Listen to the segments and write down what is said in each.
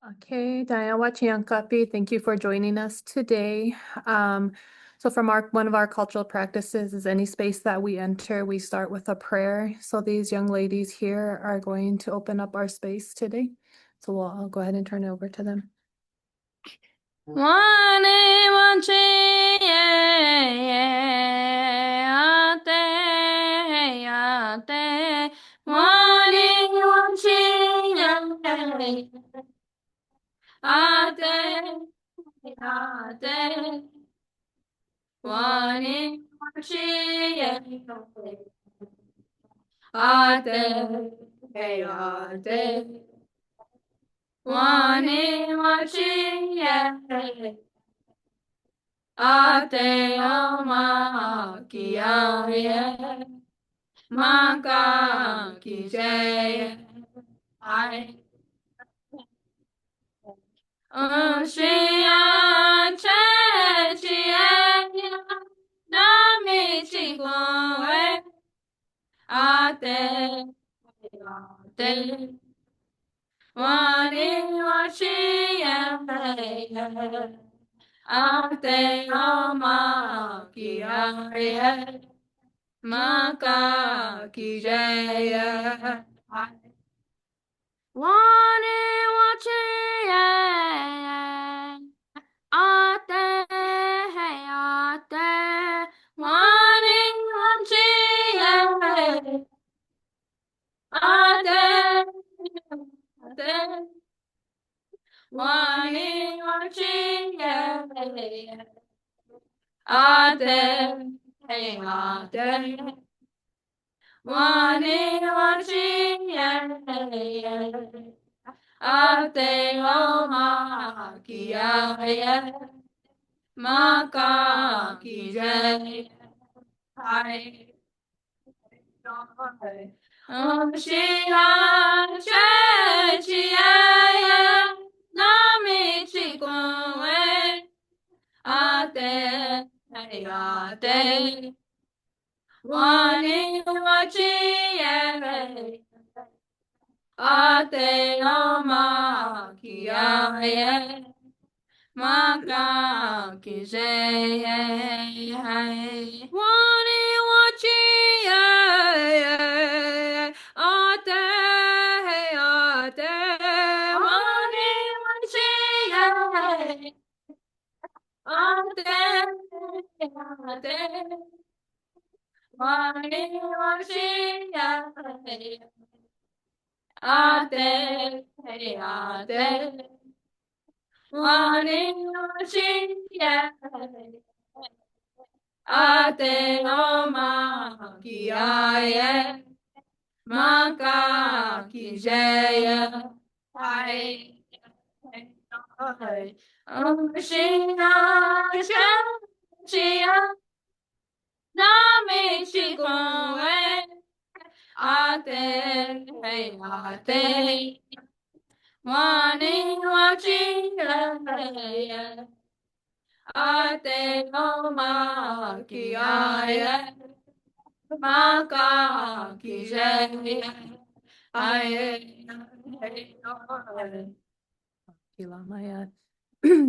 Okay, Diana Wicahpi, thank you for joining us today. So from one of our cultural practices is any space that we enter, we start with a prayer. So these young ladies here are going to open up our space today. So I'll go ahead and turn it over to them.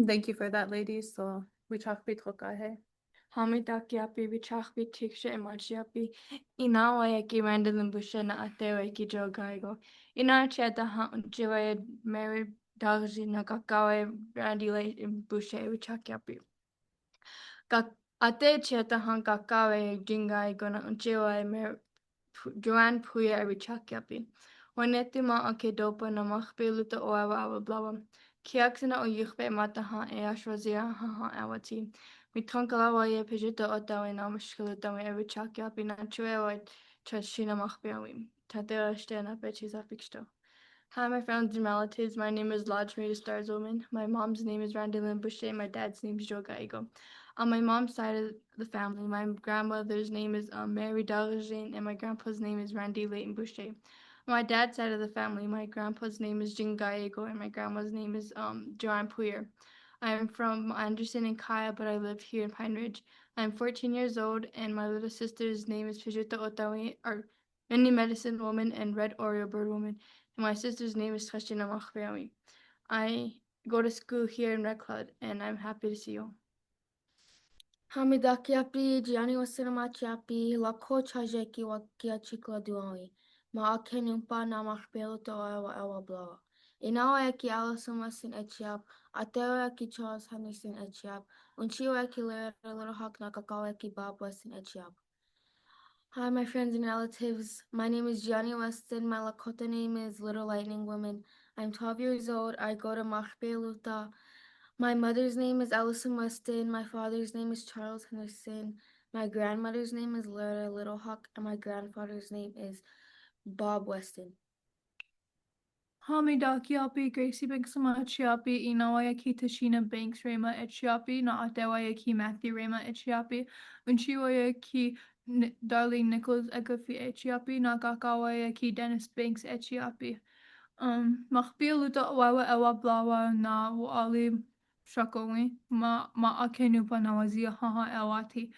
Thank you for that, ladies. So Wicahpi trokahe. Giapi Wicahpi Tiksha Maļpíya Inawa ki Randall Busha na Atewa ki Giago. Ina Cheta Jiwa Mary Darji na Kakawe Randile Busha Wicahpi. Ate Cheta Han Kakawe Jingai Gona Jiwa Joan Puya Wicahpi. Wanetuma ake dopa na Maļpíya Lúta oawa blawa. Kiaksina o yuchbe mataha e ashwazia haha awati. Mi tronkalawa ye pejita otawe na mashkulutawe e Wicahpi na chuewa chashina Maļpíya. Tatera stena pechiza fixto. Hi, my friends and relatives. My name is Lajmi Starzwoman. My mom's name is Randall Bushe. My dad's name is Giago. On my mom's side of the family, my grandmother's name is Mary Darjin, and my grandpa's name is Randy Leighton Bushe. On my dad's side of the family, my grandpa's name is Giago, and my grandma's name is Joanne Puyer. I am from Anderson and Kaya, but I live here in Pine Ridge. I am 14 years old, and my little sister's name is Pijita Otawi, or Mini Medicine Woman and Red Oreo Bird Woman. And my sister's name is Tashina Maļpíya. I go to school here in Reconnecting, and I'm happy to see you. Hamidakiapi, Gianni Wasina Ma취api, Lakota Gia Duta Wiŋ, Maʻakenumpa na Maļpíya Lúta ewa bla. Inawa eki Ashlyn Wasin echiap, Atewa eki Charles Henderson echiap, Unchiwa eki Little Hawk na Kakawa eki Bob Weston echiap. Hi, my friends and relatives. My name is Gia Weston. My Lakota name is Little Lightning Woman. I'm 12 years old. I go to Maļpíya Lúta. My mother's name is Ashlyn Weston. My father's name is Charles Henderson. My grandmother's name is Little Hawk, and my grandfather's name is Bob Weston. Hamidakiapi, Gracie Banks Ma취api, Inawayaki Tashina Banks Rema Echiapi, na Atewayaki Matthew Rema Echiapi, Unchiwayaki Darlene Nichols Egafi Echiapi, na Kakawayaki Dennis Banks Echiapi. Maļpíya Lúta ewa blawa na wali shakowi Maʻakenupa na wazia haha ewati.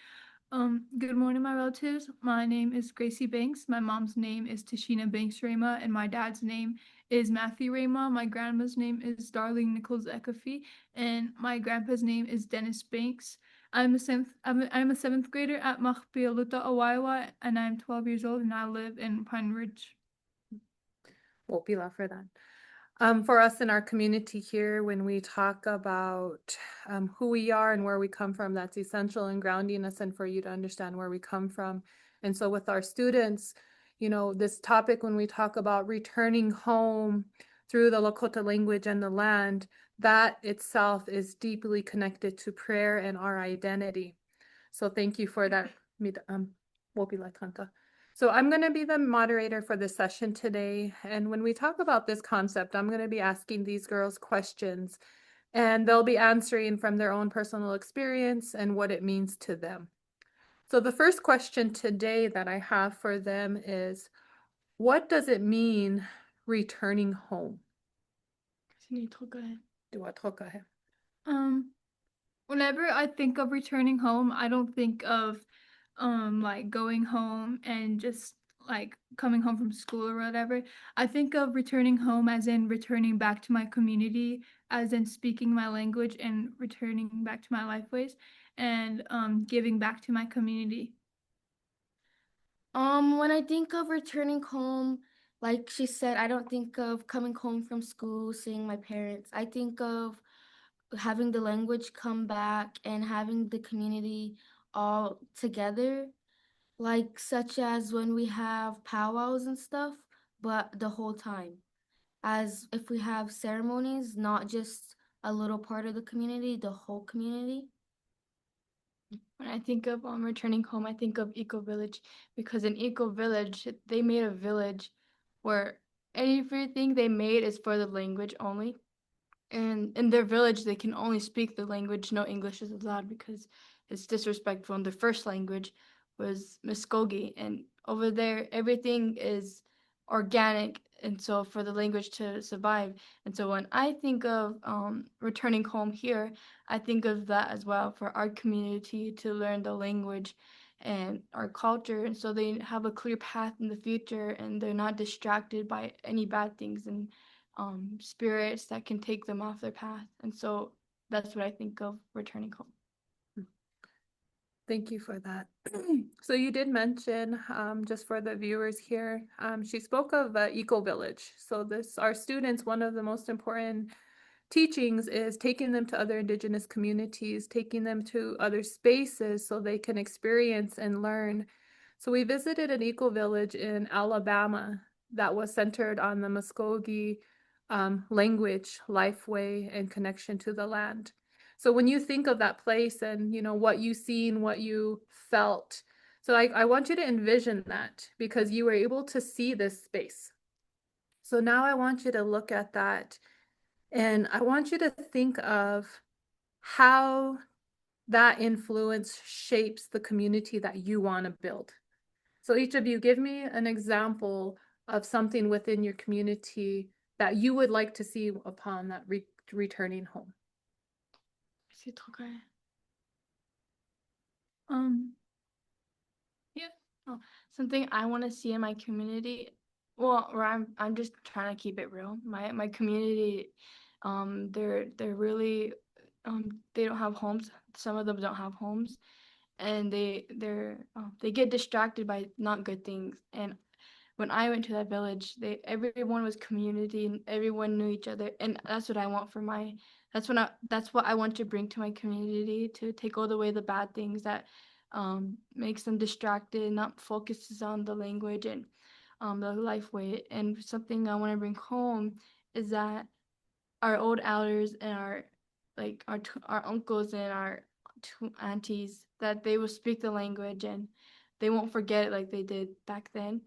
Good morning, my relatives. My name is Gracie Banks. My mom's name is Tashina Banks Rema, and my dad's name is Matthew Rema. My grandma's name is Darlene Nichols Egafi, and my grandpa's name is Dennis Banks. I'm a seventh grader at Maļpíya Lúta, and I'm 12 years old, and I live in Pine Ridge. Wopila for that. For us in our community here, when we talk about who we are and where we come from, that's essential in grounding us and for you to understand where we come from. And so with our students, you know, this topic, when we talk about returning home through the Lakota language and the land, that itself is deeply connected to prayer and our identity. So thank you for that, Wopila Tanka. So I'm going to be the moderator for this session today. And when we talk about this concept, I'm going to be asking these girls questions, and they'll be answering from their own personal experience and what it means to them. So the first question today that I have for them is, what does it mean returning home? Whenever I think of returning home, I don't think of like going home and just like coming home from school or whatever. I think of returning home as in returning back to my community, as in speaking my language and returning back to my life ways, and giving back to my community. When I think of returning home, like she said, I don't think of coming home from school, seeing my parents. I think of having the language come back and having the community all together, like such as when we have powwows and stuff, but the whole time. As if we have ceremonies, not just a little part of the community, the whole community. When I think of returning home, I think of Eco Village, because in Eco Village, they made a village where everything they made is for the language only. And in their village, they can only speak the language. No English is allowed because it's disrespectful. And their first language was Muskogee. And over there, everything is organic. And so for the language to survive. And so when I think of returning home here, I think of that as well, for our community to learn the language and our culture. And so they have a clear path in the future, and they're not distracted by any bad things and spirits that can take them off their path. And so that's what I think of returning home. Thank you for that. So you did mention, just for the viewers here, she spoke of Eco Village. So our students, one of the most important teachings is taking them to other Indigenous communities, taking them to other spaces so they can experience and learn. So we visited an Eco Village in Alabama that was centered on the Muskogee language, lifeway, and connection to the land. So when you think of that place and, you know, what you seen, what you felt, so I want you to envision that, because you were able to see this space. So now I want you to look at that, and I want you to think of how that influence shapes the community that you want to build. So each of you, give me an example of something within your community that you would like to see upon that returning home. Yeah. Something I want to see in my community. Well, where I'm just trying to keep it real. My community They're really they don't have homes. Some of them don't have homes, and they get distracted by not good things. And when I went to that village, everyone was community and everyone knew each other, and that's what I want for my. That's what I want to bring to my community, to take all away the bad things that makes them distracted, not focuses on the language and the life way. And something I want to bring home is that our old elders and our uncles and our aunties, that they will speak the language and they won't forget it like they did back then.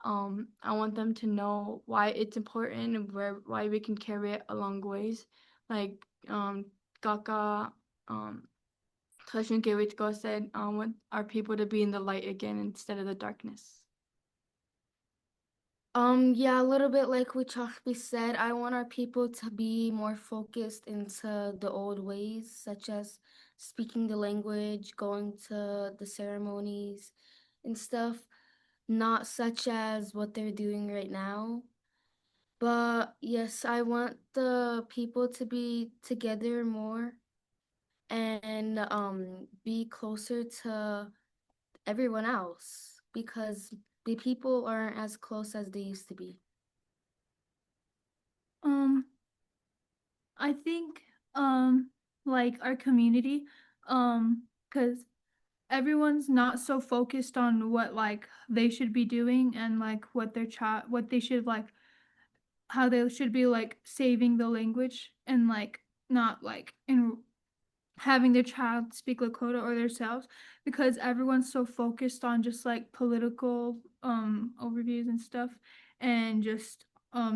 I want them to know why it's important and why we can carry it along ways, like Kaka Ashlyn Carlow said, want our people to be in the light again instead of the darkness. Yeah, a little bit like Wicahpi said, I want our people to be more focused into the old ways, such as speaking the language, going to the ceremonies and stuff, not such as what they're doing right now. But yes, I want the people to be together more and be closer to everyone else, because the people aren't as close as they used to be. I think like our community, because everyone's not so focused on what like they should be doing and like what they should like how they should be like saving the language and like not like in having their child speak Lakota or themselves, because everyone's so focused on just like political overviews and stuff, and just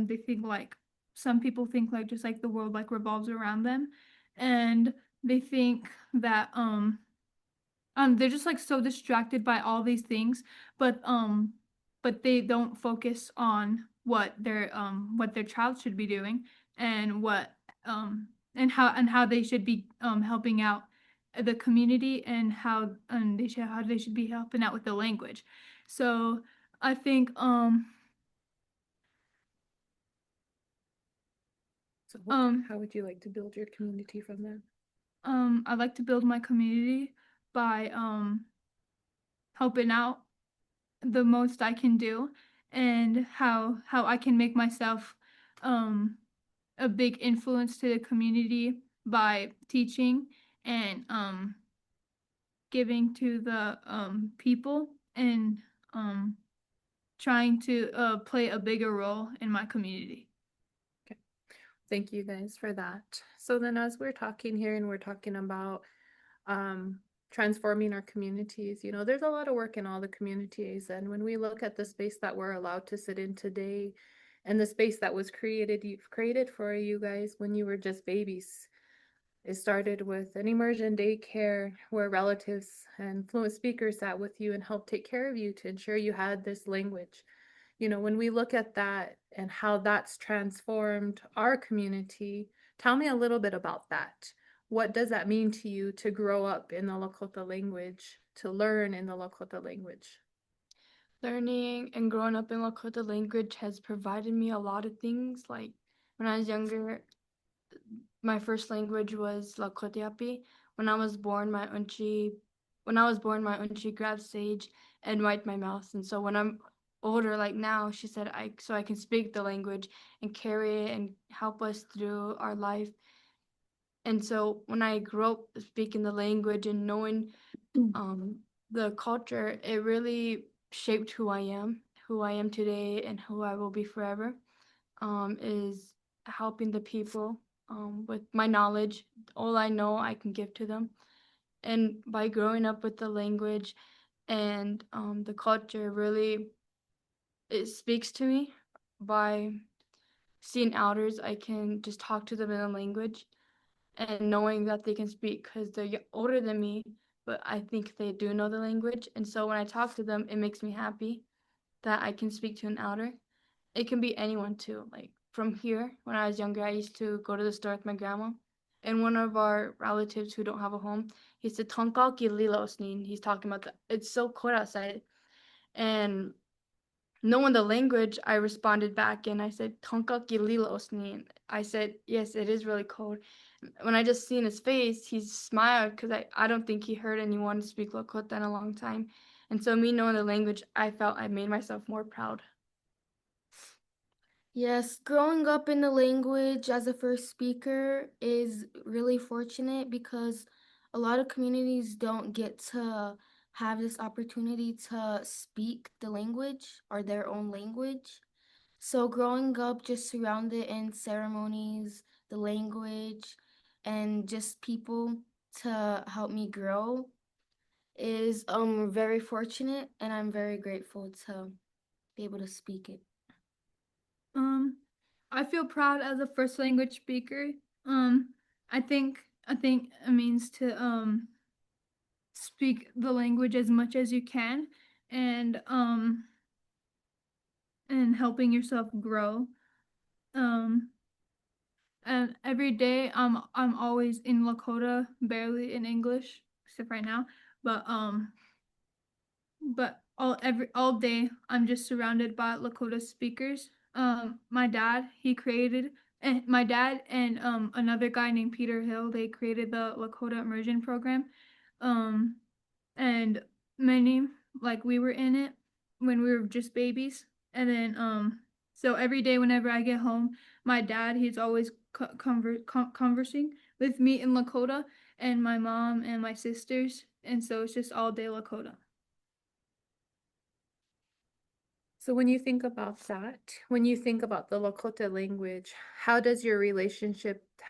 they think like some people think like just like the world like revolves around them, and they think that they're just like so distracted by all these things, but they don't focus on what their child should be doing, and what and how they should be helping out the community, and how they should be helping out with the language. So I think So how would you like to build your community from that? I'd like to build my community by helping out the most I can do, and how I can make myself a big influence to the community by teaching and giving to the people, and trying to play a bigger role in my community. Okay. Thank you guys for that. So then as we're talking here and we're talking about transforming our communities, you know, there's a lot of work in all the communities. And when we look at the space that we're allowed to sit in today and the space that was created for you guys when you were just babies, it started with an immersion daycare where relatives and fluent speakers sat with you and helped take care of you to ensure you had this language. You know, when we look at that and how that's transformed our community, tell me a little bit about that. What does that mean to you to grow up in the Lakota language, to learn in the Lakota language? Learning and growing up in Lakota language has provided me a lot of things. Like when I was younger, my first language was Lakota. When I was born, my auntie grabbed sage and wiped my mouth. And so when I'm older, like now, she said I can speak the language and carry it and help us through our life. And so when I grew up speaking the language and knowing the culture, it really shaped who I am today, and who I will be forever. Is helping the people with my knowledge. All I know, I can give to them. And by growing up with the language and the culture, really, it speaks to me. By seeing elders, I can just talk to them in a language, and knowing that they can speak because they're older than me, but I think they do know the language. And so when I talk to them, it makes me happy that I can speak to an elder. It can be anyone too. Like from here, when I was younger, I used to go to the store with my grandma. And one of our relatives who don't have a home, he said, Tonkal ki lilo snin. He's talking about it's so cold outside. And knowing the language, I responded back and I said, "Tonka kilila osni." I said, yes, it is really cold. When I just seen his face, he smiled because I don't think he heard anyone speak Lakota in a long time. And so me knowing the language, I felt I made myself more proud. Yes, growing up in the language as a first speaker is really fortunate because a lot of communities don't get to have this opportunity to speak the language or their own language. So growing up just surrounded in ceremonies, the language, and just people to help me grow is very fortunate, and I'm very grateful to be able to speak it. I feel proud as a first language speaker. I think it means to speak the language as much as you can, and helping yourself grow. And every day I'm always in Lakota, barely in English, except right now. But all day I'm just surrounded by Lakota speakers. My dad and another guy named Peter Hill, they created the Lakota immersion program. And many, like, we were in it when we were just babies. And then so every day whenever I get home, my dad, he's always conversing with me in Lakota, and my mom and my sisters, and so it's just all day Lakota. So when you think about that, when you think about the Lakota language, how does the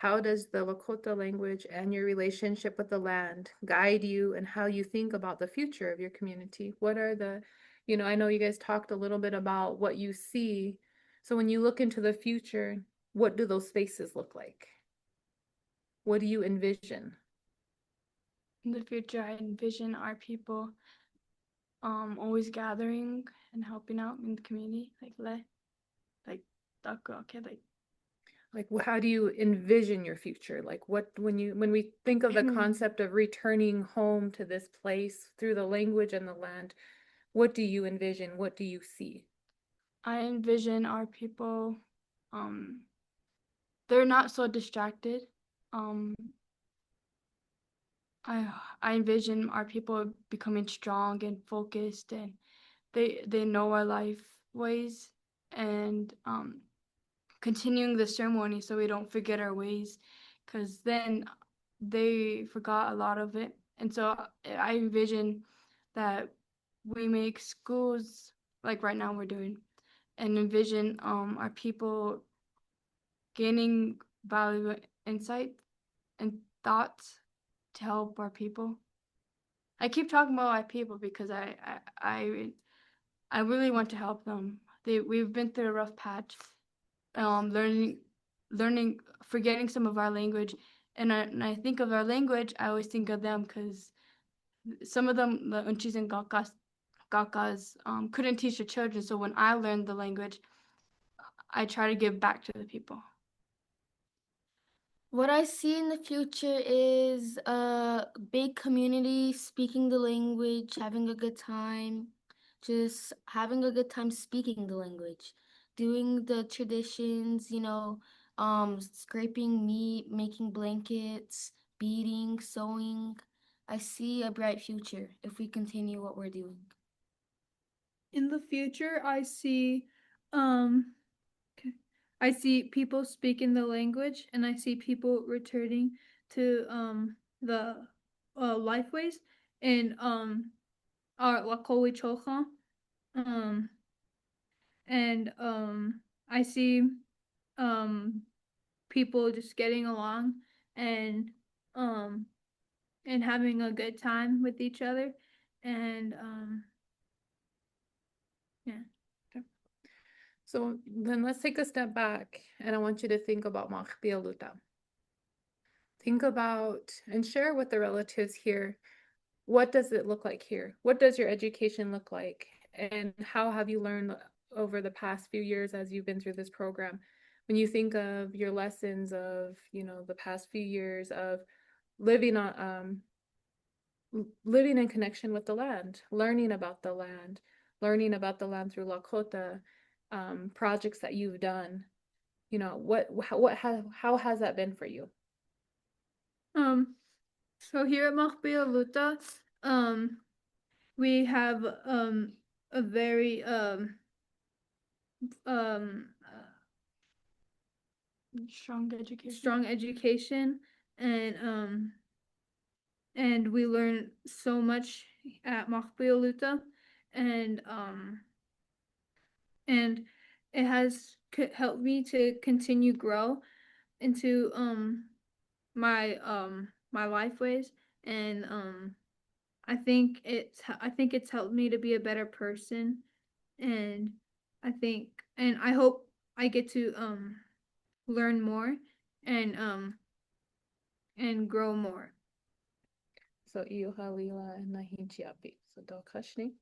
Lakota language and your relationship with the land guide you and how you think about the future of your community? What are I know you guys talked a little bit about what you see. So when you look into the future, what do those spaces look like? What do you envision? In the future, I envision our people always gathering and helping out in the community, Like, how do you envision your future? Like, when we think of the concept of returning home to this place through the language and the land, what do you envision? What do you see? I envision our people, they're not so distracted. I envision our people becoming strong and focused, and they know our life ways, and continuing the ceremony so we don't forget our ways, because then they forgot a lot of it. And so I envision that we make schools like right now we're doing, and envision our people gaining valuable insight and thoughts to help our people. I keep talking about our people because I really want to help them. We've been through a rough patch, learning, forgetting some of our language, and I think of our language, I always think of them because some of them, the unchis and gakas, couldn't teach the children. So when I learned the language, I try to give back to the people. What I see in the future is a big community speaking the language, having a good time, just having a good time speaking the language, doing the traditions, scraping meat, making blankets, beading, sewing. I see a bright future if we continue what we're doing. In the future, I see people speaking the language, and I see people returning to the lifeways and our Lakoi Chocha. And I see people just getting along and having a good time with each other, and yeah. So then let's take a step back, and I want you to think about Maļpíya Lúta. Think about and share with the relatives here, what does it look like here? What does your education look like? And how have you learned over the past few years as you've been through this program? When you think of your lessons of, the past few years of living in connection with the land, learning about the land, learning about the land through Lakota projects that you've done, you know, how has that been for you? So here at Maļpíya Lúta, we have a very strong education, and we learn so much at Maļpíya Lúta, and it has helped me to continue grow into my my life ways, and I think it's helped me to be a better person, and I hope I get to learn more and grow more. So iuhalila nahinchiapi. So dokashni.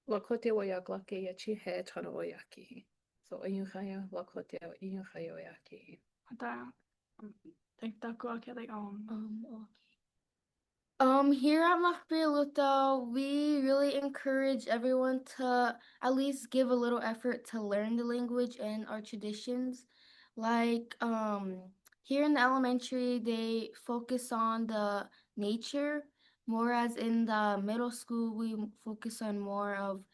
Lakota wayaglake yachi he tano oyaki. So iuhaya Lakota iuhaya oyaki. Here at Maļpíya Lúta, we really encourage everyone to at least give a little effort to learn the language and our traditions. Like, here in the elementary, they focus on the nature, more as in the middle school, we focus on more of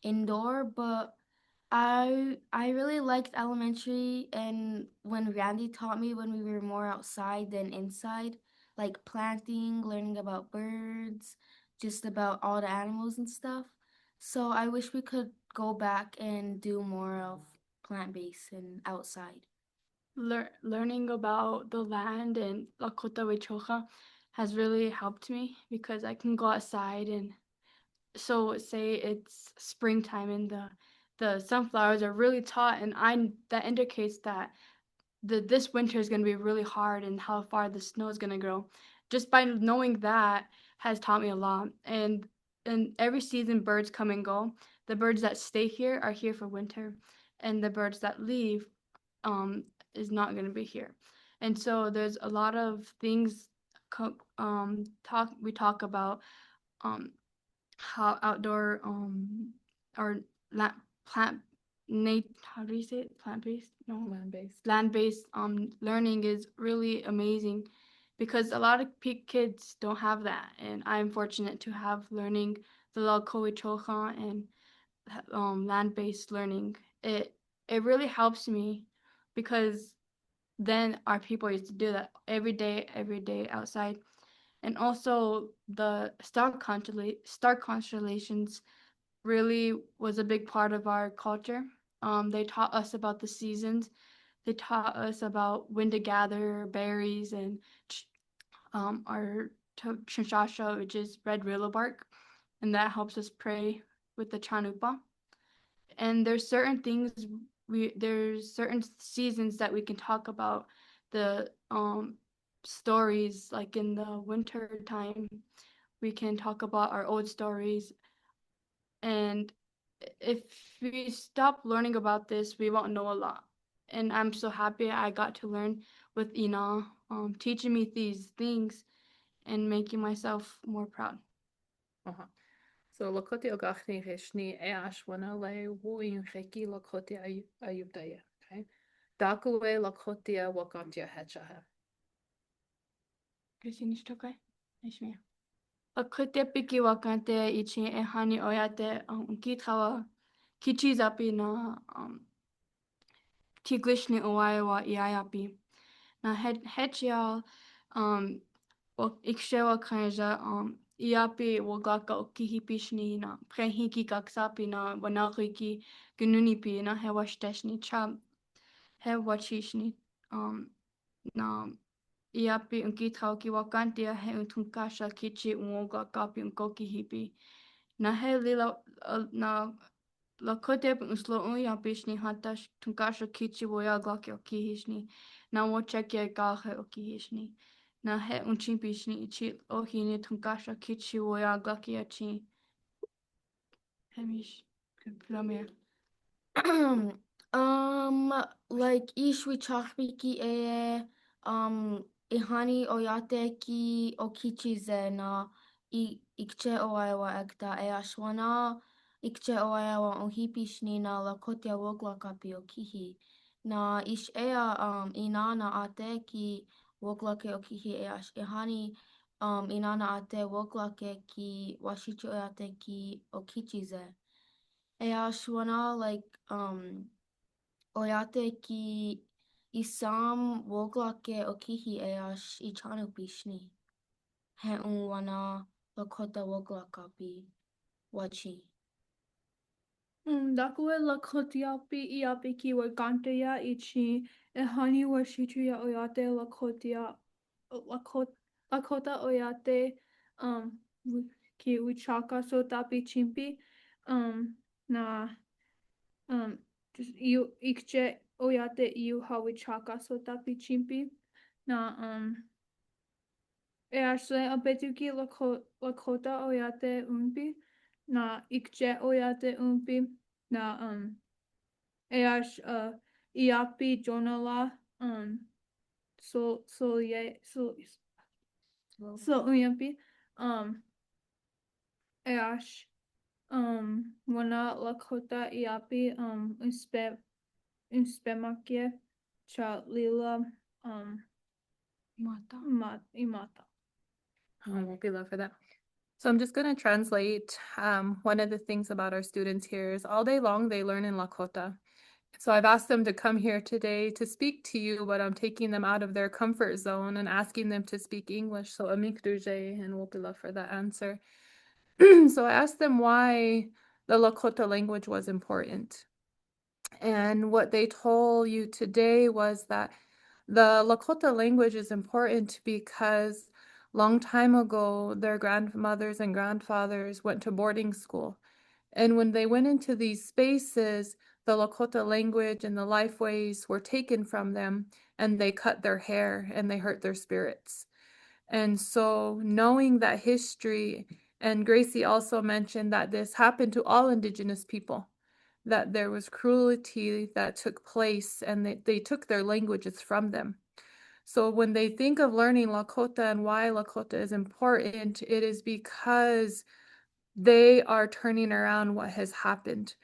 indoor, but I really liked elementary, and when Randy taught me when we were more outside than inside, like planting, learning about birds, just about all the animals and stuff. So I wish we could go back and do more of plant-based and outside. Learning about the land and Lakota Wicahpi has really helped me because I can go outside, and so say it's springtime and the sunflowers are really tall, and that indicates that this winter is going to be really hard and how far the snow is going to grow. Just by knowing that has taught me a lot. And every season birds come and go. The birds that stay here are here for winter, and the birds that leave is not going to be here. And so there's a lot of things we talk about how outdoor or plant how do you say it? Plant-based? No. Land-based. Land-based learning is really amazing because a lot of kids don't have that, and I'm fortunate to have learning the Lakota Wichocha and land-based learning. It really helps me because then our people used to do that every day outside. And also the star constellations really was a big part of our culture. They taught us about the seasons. They taught us about when to gather berries and our chinchasha, which is red willow bark, and that helps us pray with the chanupa. And there's certain seasons that we can talk about the stories, like in the winter time we can talk about our old stories, and if we stop learning about this we won't know a lot. And I'm so happy I got to learn with Ina teaching me these things and making myself more proud. So Lakota ogachni rishni ashwana le wuin reki Lakota ayubdaya. Okay. Dakue Lakota wakantia hechaha. Lakota piki wakante ichi e hani oyate kithawa kichizapi na tiglishni owaewa iayapi na hechia ikshewa kanja iapi wagaka okihipishni na prehiki kaksapi na wanariki gununipi na hewashteshni cha hewachishni na iapi unkithau ki wakantia he untunkasha kichi wagakapi unkokihipi na he lila na Lakota uslo uyapishni hatash tunkasha kichi woyaglaki okihishni na wochekia gahe okihishni na he unchimpishni ichi ohini tunkasha kichi woyaglaki achi hemish plamir. Like ish Wicahpi ki ihani oyate ki okichi ze na ikche oaiwa ekta ashwana Ikche oayawa o hipishni na Lakota woglakapi o kihi. Na ish ea inana ate ki woglake o kihi e ash ehani inana ate woglake ki washichu e ate ki o kichize. E ash wana like oyate ki isam woglake o kihi e ash ichanu pishni. He wana Lakota woglakapi wachi. Dakue Lakotiapi iapi ki Wagantia ichi ehani washichuya oyate Lakota oyate ki Wichaka sotapi chimpi na you ikche oyate iu ha Wichaka sotapi chimpi na e asle abetuki Lakota oyate umpi na ikche oyate umpi na eash iapi jonala so uyampi eash wana Lakota iapi inspemakie cha lila imata. We'll be love for that. So I'm just going to translate. One of the things about our students here is all day long they learn in Lakota. So I've asked them to come here today to speak to you, but I'm taking them out of their comfort zone and asking them to speak English. So amik duje, and we'll be love for that answer. So I asked them why the Lakota language was important. And what they told you today was that the Lakota language is important because long time ago, their grandmothers and grandfathers went to boarding school. And when they went into these spaces, the Lakota language and the life ways were taken from them, and they cut their hair and they hurt their spirits. And so knowing that history, and Gracie also mentioned that this happened to all Indigenous people, that there was cruelty that took place and they took their languages from them. So when they think of learning Lakota and why Lakota is important, it is because they are turning around what has happened.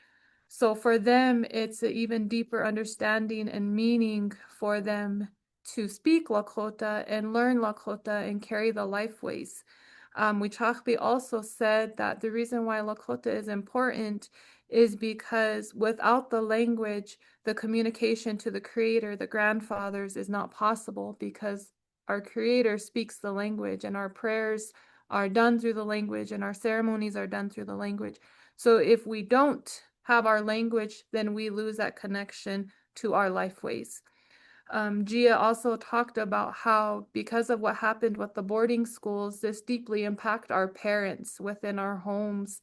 So for them, it's an even deeper understanding and meaning for them to speak Lakota and learn Lakota and carry the life ways. Wicahpi also said that the reason why Lakota is important is because without the language, the communication to the Creator, the grandfathers, is not possible because our Creator speaks the language and our prayers are done through the language and our ceremonies are done through the language. So if we don't have our language, then we lose that connection to our life ways. Gia also talked about how because of what happened with the boarding schools, this deeply impact our parents within our homes.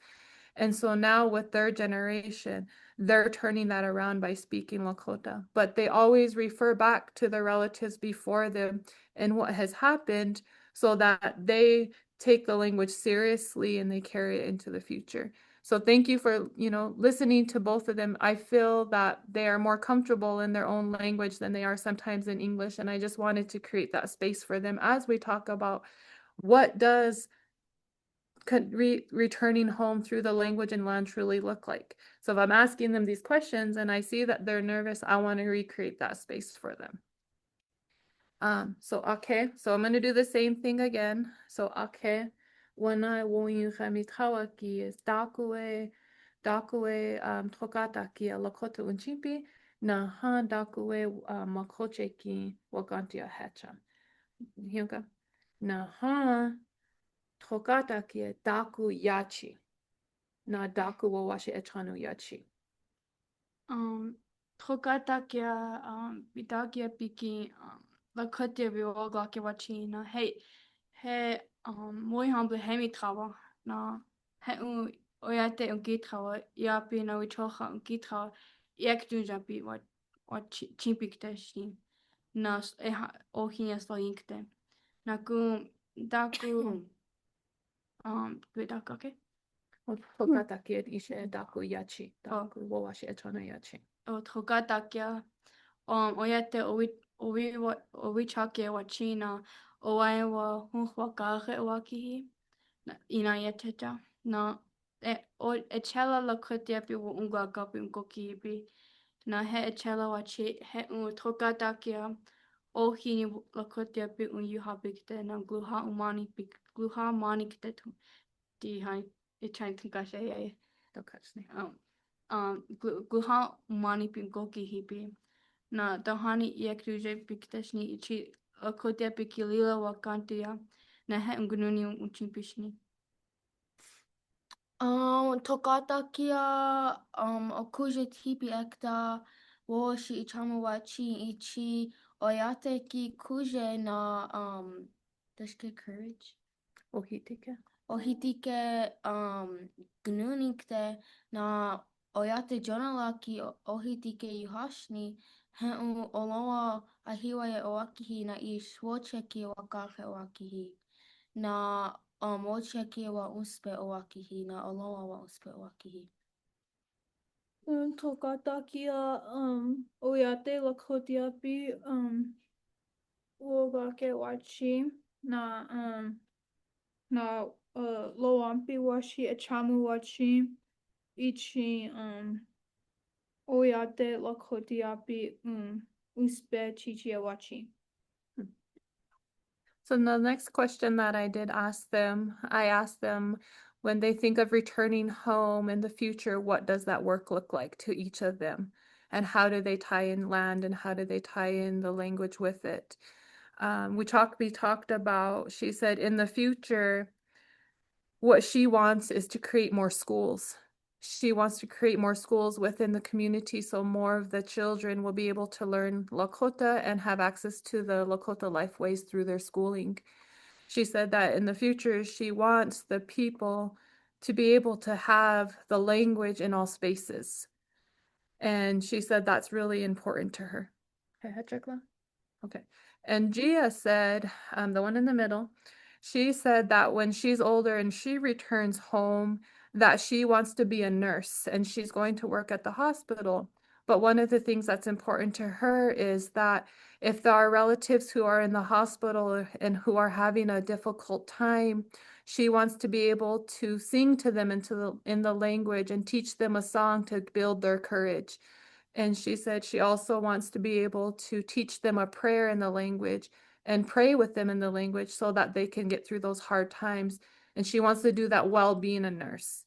And so now with their generation, they're turning that around by speaking Lakota. But they always refer back to the relatives before them and what has happened so that they take the language seriously and they carry it into the future. So thank you for, listening to both of them. I feel that they are more comfortable in their own language than they are sometimes in English. And I just wanted to create that space for them as we talk about what does returning home through the language and land truly look like. So if I'm asking them these questions and I see that they're nervous, I want to recreate that space for them. So I'm going to do the same thing again. So wana woyuhamikawaki is dakue tokata ki a Lakota unchimpi na ha dakue makoche ki wagantia hacha. Hyunga na ha tokata ki daku yachi na daku wo washi echanu yachi. Trokatakia bitakia piki Lakota viogake wachina he muy humble hemi trawa na he oyate ungitrawa iapi na wichocha ungitrawa iek dunjapi wat chimpikte na ohinia sloinkte na daku bidakake Tokata ki ishe daku yachi daku wo washi echanu yachi. Trokatakia oyate owi chake wachina owaewa hunhwakare wakihi ina yeteta na e chela Lakota pi wo unga kapi ungoki hipi. Na he e chela wachi he tokatakia o hini Lakota pi Wicahpi kite na gluha mani kite tu. Di hai e trying to gash e gluha mani pi ungoki hipi. Na dahani I kruje pi kiteshni ichi Lakota pi kilila wakantia. Na he ungununi unchimpishni. Tokatakia okuje tipi ekta wo shi ichama wachi ichi oyate ki kuje na dashke courage ohitike gnunikte na oyate jonalaki ohitike yuhashni heu oloa ahiwaye oakihi na ish wocheki wakahe oakihi na wocheki wa uspe oakihi na oloa wa uspe oakihi. Tokatakia oyate Lakotiapi wogake wachi na loampi washi achamu wachi ichi oyate Lakotiapi uspe chichia wachi. So the next question that I did ask them, I asked them when they think of returning home in the future, what does that work look like to each of them? And how do they tie in land and how do they tie in the language with it? We talked about, she said in the future, what she wants is to create more schools. She wants to create more schools within the community so more of the children will be able to learn Lakota and have access to the Lakota lifeways through their schooling. She said that in the future, she wants the people to be able to have the language in all spaces. And she said that's really important to her. Okay. And Gia said, the one in the middle, she said that when she's older and she returns home, that she wants to be a nurse and she's going to work at the hospital. But one of the things that's important to her is that if there are relatives who are in the hospital and who are having a difficult time, she wants to be able to sing to them in the language and teach them a song to build their courage. And she said she also wants to be able to teach them a prayer in the language and pray with them in the language so that they can get through those hard times. And she wants to do that while being a nurse.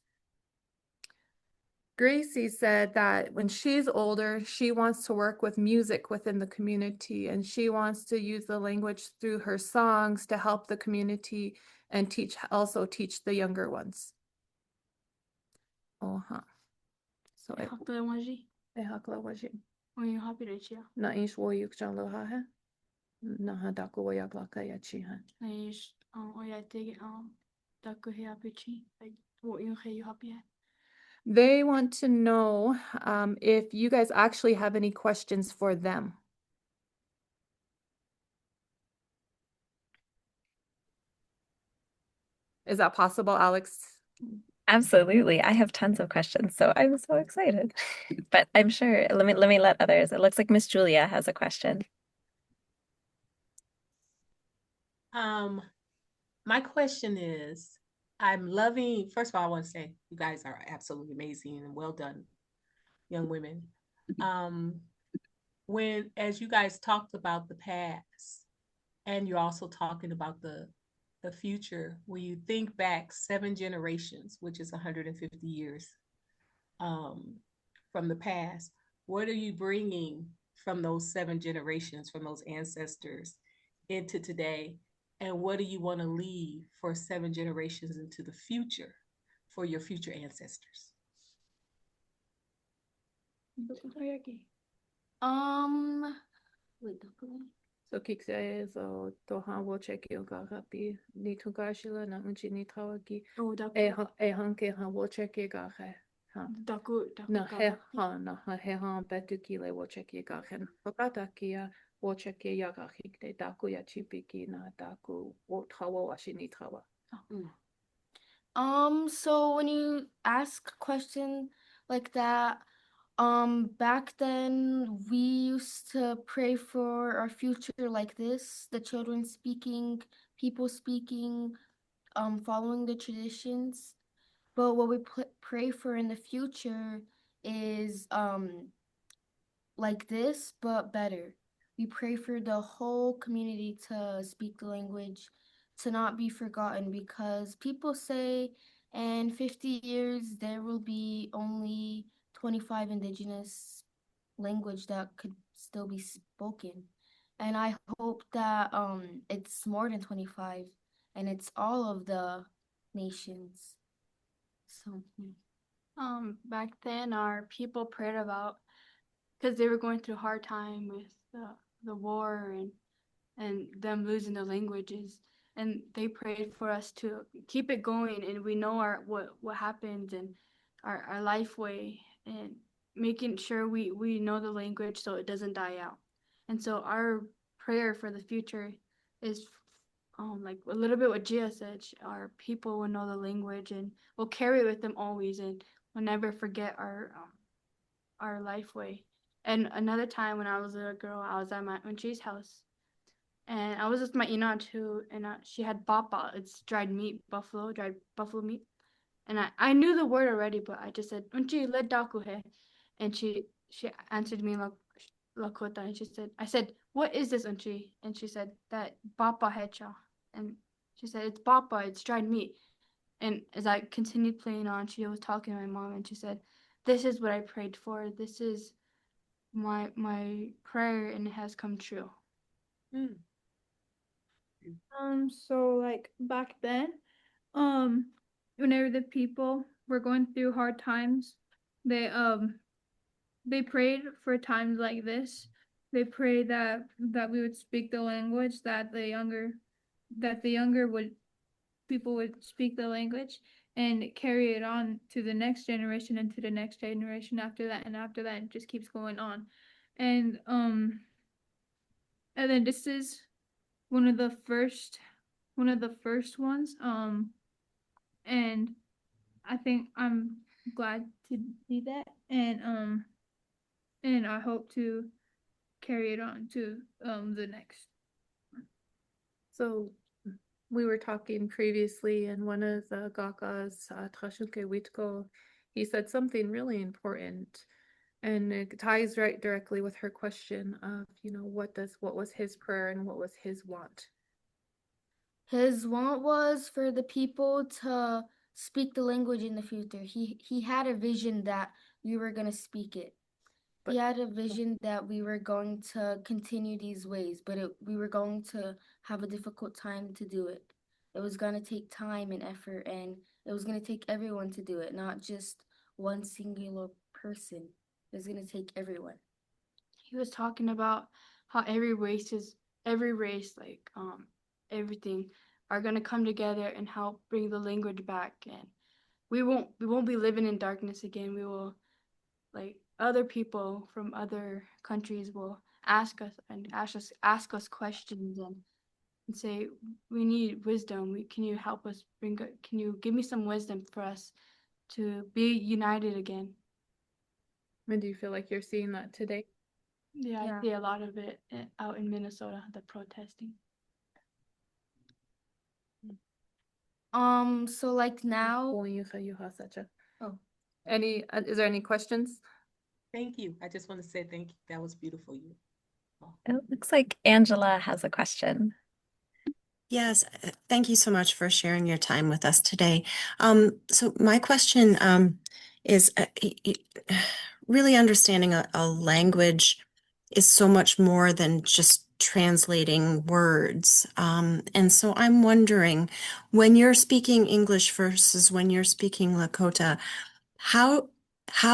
Gracie said that when she's older, she wants to work with music within the community and she wants to use the language through her songs to help the community and also teach the younger ones. So na ish wo yuk chan lo ha he na ha da ko yak la ka ya chi ha Na ish oyate daku he apichi wo yung he Wicahpi. They want to know if you guys actually have any questions for them. Is that possible, Alex? Absolutely. I have tons of questions, so I'm so excited. But I'm sure, let me let others. It looks like Miss Julia has a question. My question is, I'm loving, first of all, I want to say you guys are absolutely amazing and well done, young women. As you guys talked about the past, and you're also talking about the future, when you think back 7 generations, which is 150 years from the past, what are you bringing from those 7 generations, from those ancestors into today? And what do you want to leave for 7 generations into the future for your future ancestors? So kikse so toha wo cheki o Wicahpi ni tugashila na unchi ni tawaki e hanke ha wo cheki ga he ha na he ha na he ha betu kile wo cheki ga he pakata kia wo cheki ya ga hikte daku ya chipiki na daku wo tawa washi ni tawa. So when you ask a question like that, back then we used to pray for our future like this, the children speaking, people speaking, following the traditions. But what we pray for in the future is like this, but better. We pray for the whole community to speak the language, to not be forgotten, because people say in 50 years there will be only 25 indigenous language that could still be spoken. And I hope that it's more than 25 and it's all of the nations. So Back then, our people prayed about, because they were going through a hard time with the war and them losing the languages, and they prayed for us to keep it going, and we know what happens and our life way, and making sure we know the language so it doesn't die out. And so our prayer for the future is like a little bit what Gia said, our people will know the language and will carry it with them always, and will never forget our life way. And another time when I was a little girl, I was at my auntie's house, and I was with my ina too, and she had papa. It's dried buffalo meat. And I knew the word already, but I just said, "Auntie, let daku he," and she answered me like Lakota, and I said, "What is this, auntie?" And she said, "That papa hecha," and she said, "It's papa. It's dried meat." And as I continued playing on, she was talking to my mom, and she said, "This is what I prayed for. This is my prayer, and it has come true." Mm. So like back then, whenever the people were going through hard times, they prayed for times like this. They prayed that we would speak the language, that the younger people would speak the language and carry it on to the next generation and to the next generation after that, and after that it just keeps going on. And then this is one of the first ones. And I think I'm glad to see that, and I hope to carry it on to the next. So we were talking previously, and one of the Gakas, Trashunke Witko, he said something really important, and it ties right directly with her question of, what was his prayer and what was his want? his want was for the people to speak the language in the future. He had a vision that we were going to speak it. He had a vision that we were going to continue these ways, but we were going to have a difficult time to do it. It was going to take time and effort, and it was going to take everyone to do it, not just one singular person. It was going to take everyone. He was talking about how every race, like everything, are gonna come together and help bring the language back, and we won't be living in darkness again. We will, like, other people from other countries will ask us questions and say, "We need wisdom. Can you help us can you give me some wisdom for us to be united again?" And do you feel like you're seeing that today? Yeah, I see a lot of it out in Minnesota, the protesting. So like now. Oh. Is there any questions? Thank you. I just want to say thank you. That was beautiful. It looks like Angela has a question. Yes, thank you so much for sharing your time with us today. So my question is really understanding a language is so much more than just translating words. And so I'm wondering, when you're speaking English versus when you're speaking Lakota, how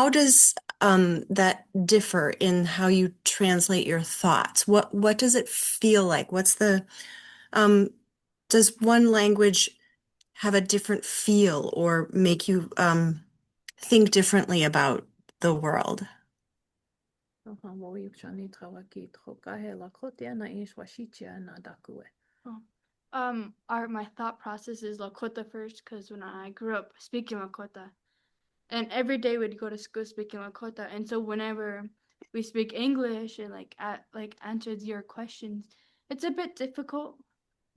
does that differ in how you translate your thoughts? What does it feel like? What's the does one language have a different feel or make you think differently about the world? My thought process is Lakota first, because when I grew up speaking Lakota, and every day we'd go to school speaking Lakota, and so whenever we speak English and answers your questions, it's a bit difficult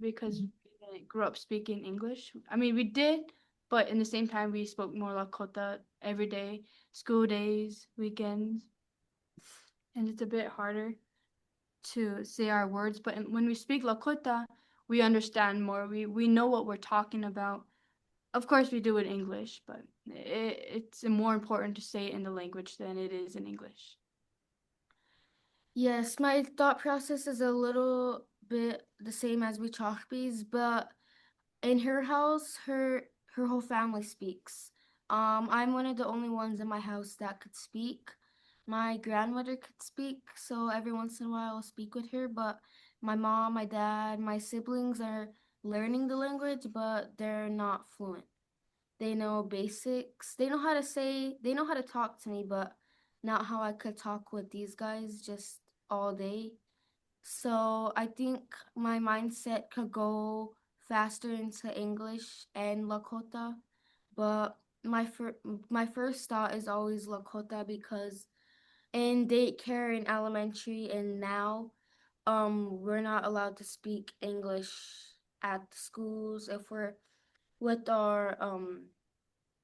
because we didn't grow up speaking English. I mean, we did, But in the same time, we spoke more Lakota every day, school days, weekends. And it's a bit harder to say our words. But when we speak Lakota, we understand more. We know what we're talking about. Of course, we do it in English, but it's more important to say it in the language than it is in English. Yes, my thought process is a little bit the same as Wicahpi's, but in her house, her whole family speaks. I'm one of the only ones in my house that could speak. My grandmother could speak, so every once in a while I'll speak with her, but my mom, my dad, my siblings are learning the language, but they're not fluent. They know basics. They know how to say, they know how to talk to me, but not how I could talk with these guys just all day. So I think my mindset could go faster into English and Lakota, but my first thought is always Lakota because in daycare and elementary and now, we're not allowed to speak English at the schools. If we're with our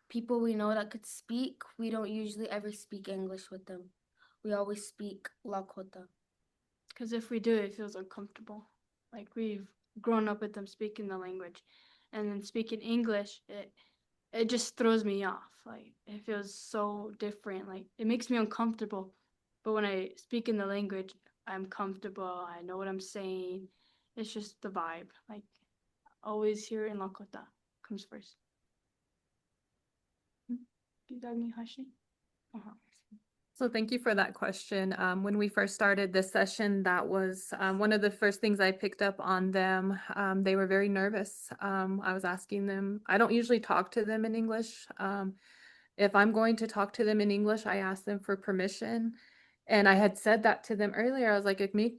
people we know that could speak, we don't usually ever speak English with them. We always speak Lakota. Because if we do, it feels uncomfortable. Like we've grown up with them speaking the language, and then speaking English, it just throws me off. Like it feels so different. Like it makes me uncomfortable. But when I speak in the language, I'm comfortable. I know what I'm saying. It's just the vibe. Like always here in Lakota comes first. So thank you for that question. When we first started this session, that was one of the first things I picked up on them. They were very nervous. I was asking them, I don't usually talk to them in English. If I'm going to talk to them in English, I ask them for permission. And I had said that to them earlier. I was like, we're going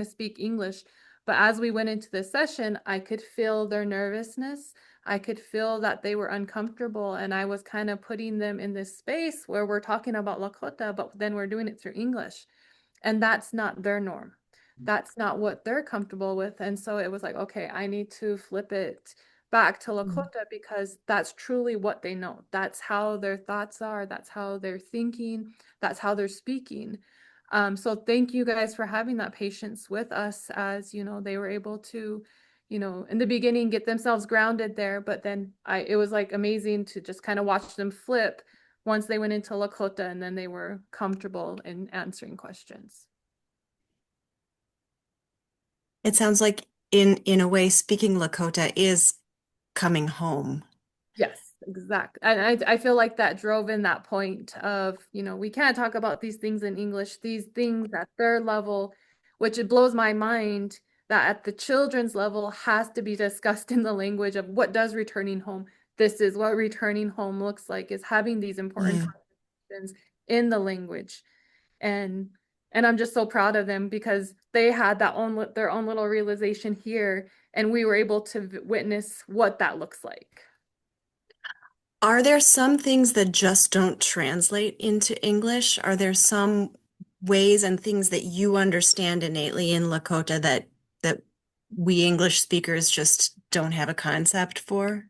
to speak English. But as we went into the session, I could feel their nervousness. I could feel that they were uncomfortable, and I was kind of putting them in this space where we're talking about Lakota, but then we're doing it through English. And that's not their norm. That's not what they're comfortable with. And so it was like, okay, I need to flip it back to Lakota because that's truly what they know. That's how their thoughts are. That's how they're thinking. That's how they're speaking. So thank you guys for having that patience with us as, you know, they were able to, you know, in the beginning get themselves grounded there, but then it was like amazing to just kind of watch them flip once they went into Lakota and then they were comfortable in answering questions. It sounds like in a way, speaking Lakota is coming home. Yes, exactly. And I feel like that drove in that point of, you know, we can't talk about these things in English, these things at their level, which it blows my mind that at the children's level has to be discussed in the language of what does returning home. This is what returning home looks like, is having these important conversations in the language. And I'm just so proud of them because they had their own little realization here, and we were able to witness what that looks like. Are there some things that just don't translate into English? Are there some ways and things that you understand innately in Lakota that we English speakers just don't have a concept for?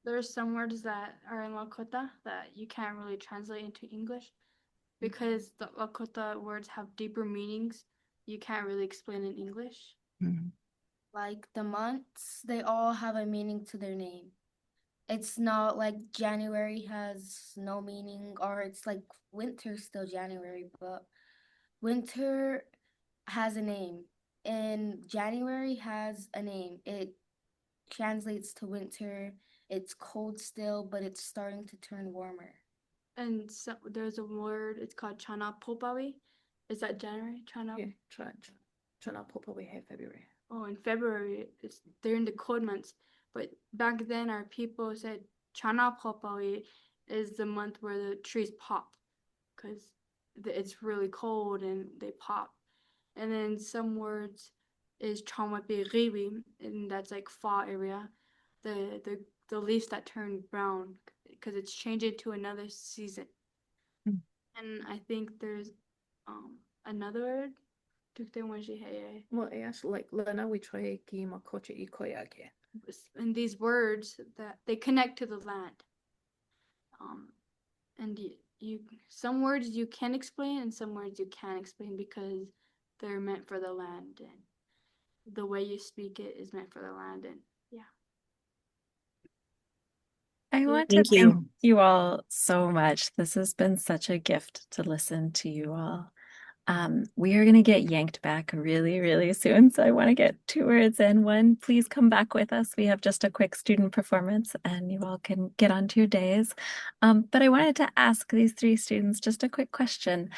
There's some words that are in Lakota that you can't really translate into English because the Lakota words have deeper meanings. You can't really explain in English. Like the months, they all have a meaning to their name. It's not like January has no meaning, or it's like winter still January, but winter has a name and January has a name. It translates to winter. It's cold still, but it's starting to turn warmer. And so there's a word, it's called Chana Popawi. Is that January? Chana? Yeah, Chana Popawi February. Oh, in February, they're in the cold months. But back then, our people said Chana Popawi is the month where the trees pop because it's really cold and they pop. And then some words is Maļpíya, and that's like fall area. The leaves that turn brown because it's changing to another season. And I think there's another word Well, like Lena, we try ki makoche ikoyage. And these words that they connect to the land. And you some words you can explain and some words you can't explain because they're meant for the land and the way you speak it is meant for the land and yeah. I want to Thank you. thank you all so much. This has been such a gift to listen to you all. We are going to get yanked back really, really soon. So I want to get 2 words in. One, please come back with us. We have just a quick student performance and you all can get on to your days. But I wanted to ask these 3 students just a quick question.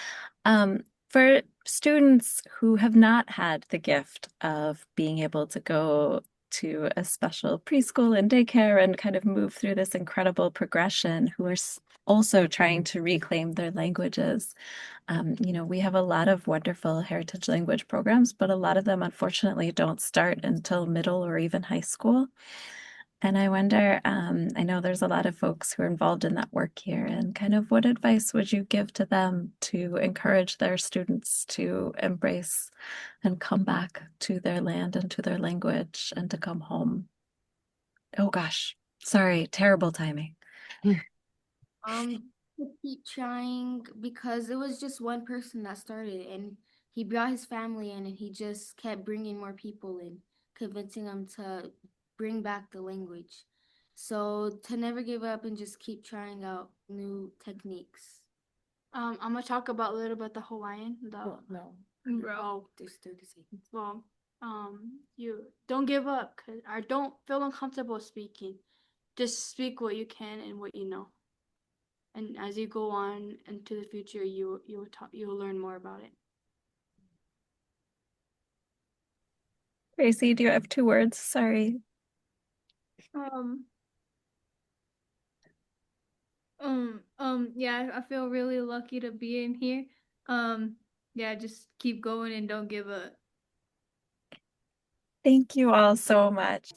For students who have not had the gift of being able to go to a special preschool and daycare and kind of move through this incredible progression, who are also trying to reclaim their languages. We have a lot of wonderful heritage language programs, but a lot of them unfortunately don't start until middle or even high school. And I wonder, I know there's a lot of folks who are involved in that work here, and kind of what advice would you give to them to encourage their students to embrace and come back to their land and to their language and to come home? Oh gosh, sorry, terrible timing. To keep trying because it was just one person that started and he brought his family in and he just kept bringing more people in, convincing them to bring back the language. So to never give up and just keep trying out new techniques. I'm gonna talk about a little bit the Hawaiian. Well, no. Bro. There's 30 seconds. Well, you don't give up or don't feel uncomfortable speaking. Just speak what you can and what you know. And as you go on into the future, you'll learn more about it. Gracie, do you have 2 words? Sorry. Yeah, I feel really lucky to be in here. Yeah, just keep going and don't give up. Thank you all so much.